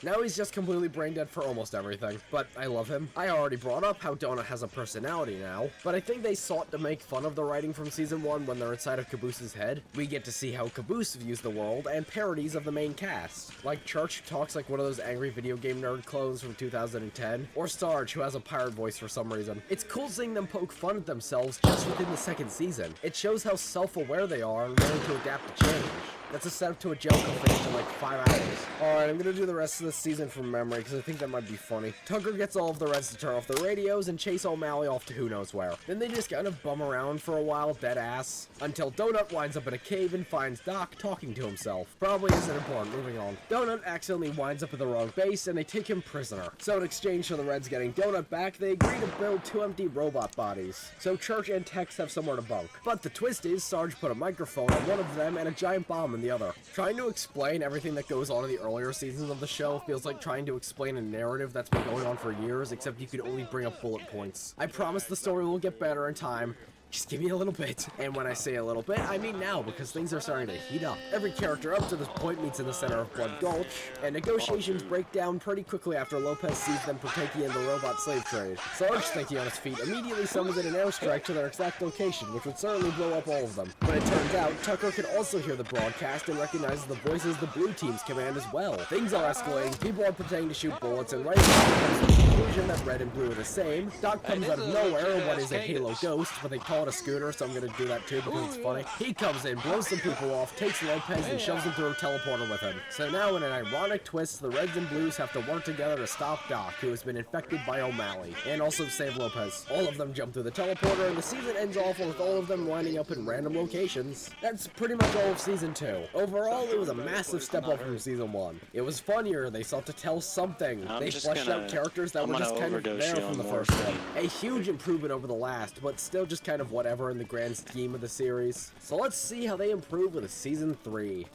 Now he's just completely brain dead for almost everything, but I love him. I already brought up how Donut has a personality now, but I think they sought to make fun of the writing from Season 1 when they're inside of Caboose's head. We get to see how Caboose views the world, and parodies of the main cast, like Church, who talks like one of those angry video game nerd clones from 2010, or Sarge, who has a pirate voice for some reason. It's cool seeing them poke fun at themselves just within the second season. It shows how self-aware they are and willing to adapt to change. That's a setup to a joke I'll finish in like 5 hours. Alright, I'm gonna do the rest of this season from memory, because I think that might be funny. Tucker gets all of the Reds to turn off their radios and chase O'Malley off to who knows where. Then they just kind of bum around for a while, dead ass, until Donut winds up in a cave and finds Doc talking to himself. Probably isn't important, moving on. Donut accidentally winds up at the wrong base, and they take him prisoner. So in exchange for the Reds getting Donut back, they agree to build 2 empty robot bodies, so Church and Tex have somewhere to bunk. But the twist is, Sarge put a microphone on one of them and a giant bomb in the other. Trying to explain everything that goes on in the earlier seasons of the show feels like trying to explain a narrative that's been going on for years, except you could only bring up bullet points. I promise the story will get better in time. Just give me a little bit. And when I say a little bit, I mean now, because things are starting to heat up. Every character up to this point meets in the center of Blood Gulch, and negotiations break down pretty quickly after Lopez sees them partaking in the robot slave trade. Sarge, thinking on his feet, immediately summons in an airstrike to their exact location, which would certainly blow up all of them. But it turns out, Tucker can also hear the broadcast and recognizes the voices the Blue Team's command as well. Things are escalating, people are pretending to shoot bullets, and right now, comes to the conclusion that Red and Blue are the same. Doc comes out of nowhere, what is a Halo ghost, but they call it a scooter, so I'm gonna do that too because it's funny. He comes in, blows some people off, takes Lopez, and shoves him through a teleporter with him. So now, in an ironic twist, the Reds and Blues have to work together to stop Doc, who has been infected by O'Malley, and also save Lopez. All of them jump through the teleporter, and the season ends off with all of them winding up in random locations. That's pretty much all of Season 2. Overall, it was a massive step up from Season 1. It was funnier, they sought to tell something. They fleshed out characters that were just kind of there from the first one. A huge improvement over the last, but still just kind of whatever in the grand scheme of the series. So let's see how they improve with a Season 3.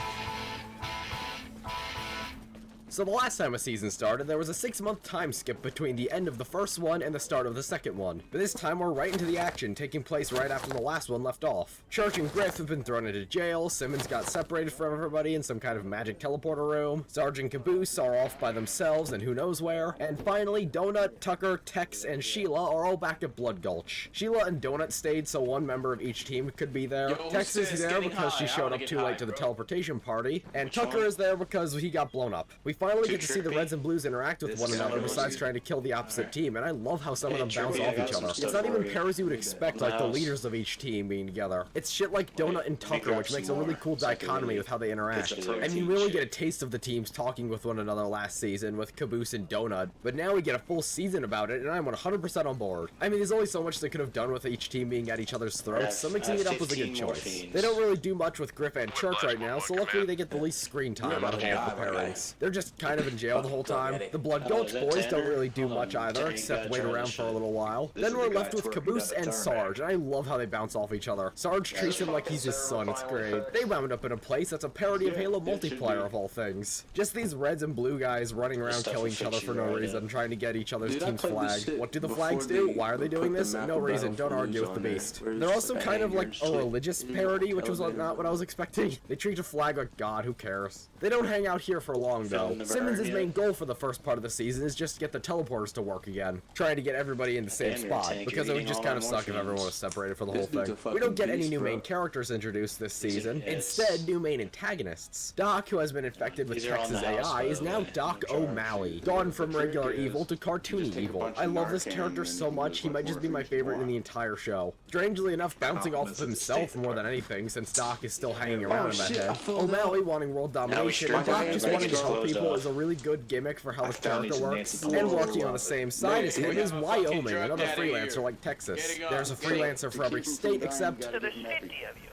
So the last time a season started, there was a 6-month time skip between the end of the first one and the start of the second one. But this time we're right into the action, taking place right after the last one left off. Church and Griff have been thrown into jail, Simmons got separated from everybody in some kind of magic teleporter room, Sarge and Caboose are off by themselves and who knows where, and finally Donut, Tucker, Tex, and Sheila are all back at Blood Gulch. Sheila and Donut stayed so one member of each team could be there. Tex is there because she showed up too late to the teleportation party, and Tucker is there because he got blown up. We finally get to see the Reds and Blues interact with one another besides trying to kill the opposite team, and I love how some of them bounce off each other. It's not even pairs you would expect, like the leaders of each team being together. It's shit like Donut and Tucker, which makes a really cool dichotomy with how they interact. I mean, we really get a taste of the teams talking with one another last season with Caboose and Donut, but now we get a full season about it, and I'm 100% on board. I mean, there's only so much they could have done with each team being at each other's throats, so mixing it up was a good choice. They don't really do much with Griff and Church right now, so luckily they get the least screen time out of all the pairings. They're just kind of in jail the whole time. The Blood Gulch boys don't really do much either, except wait around for a little while. Then we're left with Caboose and Sarge, and I love how they bounce off each other. Sarge treats him like he's his son, it's great. They wound up in a place that's a parody of Halo multiplayer of all things. Just these Reds and Blue guys running around killing each other for no reason, trying to get each other's team's flag. What do the flags do? Why are they doing this? No reason, don't argue with the beast. They're also kind of like a religious parody, which was not what I was expecting. They treat a flag like God, who cares? They don't hang out here for long though. Simmons' main goal for the first part of the season is just to get the teleporters to work again, trying to get everybody in the same spot, because it would just kind of suck if everyone was separated for the whole thing. We don't get any new main characters introduced this season, instead new main antagonists. Doc, who has been infected with Tex's AI, is now Doc O'Malley, gone from regular evil to cartoony evil. I love this character so much, he might just be my favorite in the entire show. Strangely enough, bouncing off of himself more than anything, since Doc is still hanging around in that head. O'Malley wanting world domination, and Doc just wanting to help people is a really good gimmick for how the character works. And working on the same side as him is Wyoming, another freelancer like Texas. There's a freelancer for every state except... So there's 50 of you.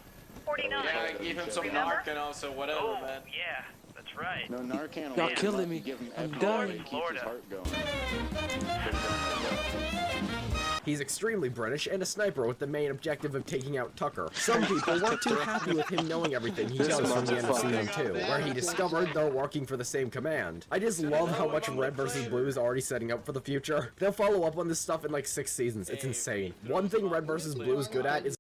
49. Yeah, give him some Narcan also, whatever, man. Yeah, that's right. No Narcan. Y'all killing me. I'm dying. Florida. He's extremely British and a sniper with the main objective of taking out Tucker. Some people weren't too happy with him knowing everything he does from the end of Season 2, where he discovered they're working for the same command. I just love how much Red vs. Blue is already setting up for the future. They'll follow up on this stuff in like 6 seasons. It's insane. One thing Red vs. Blue is good at is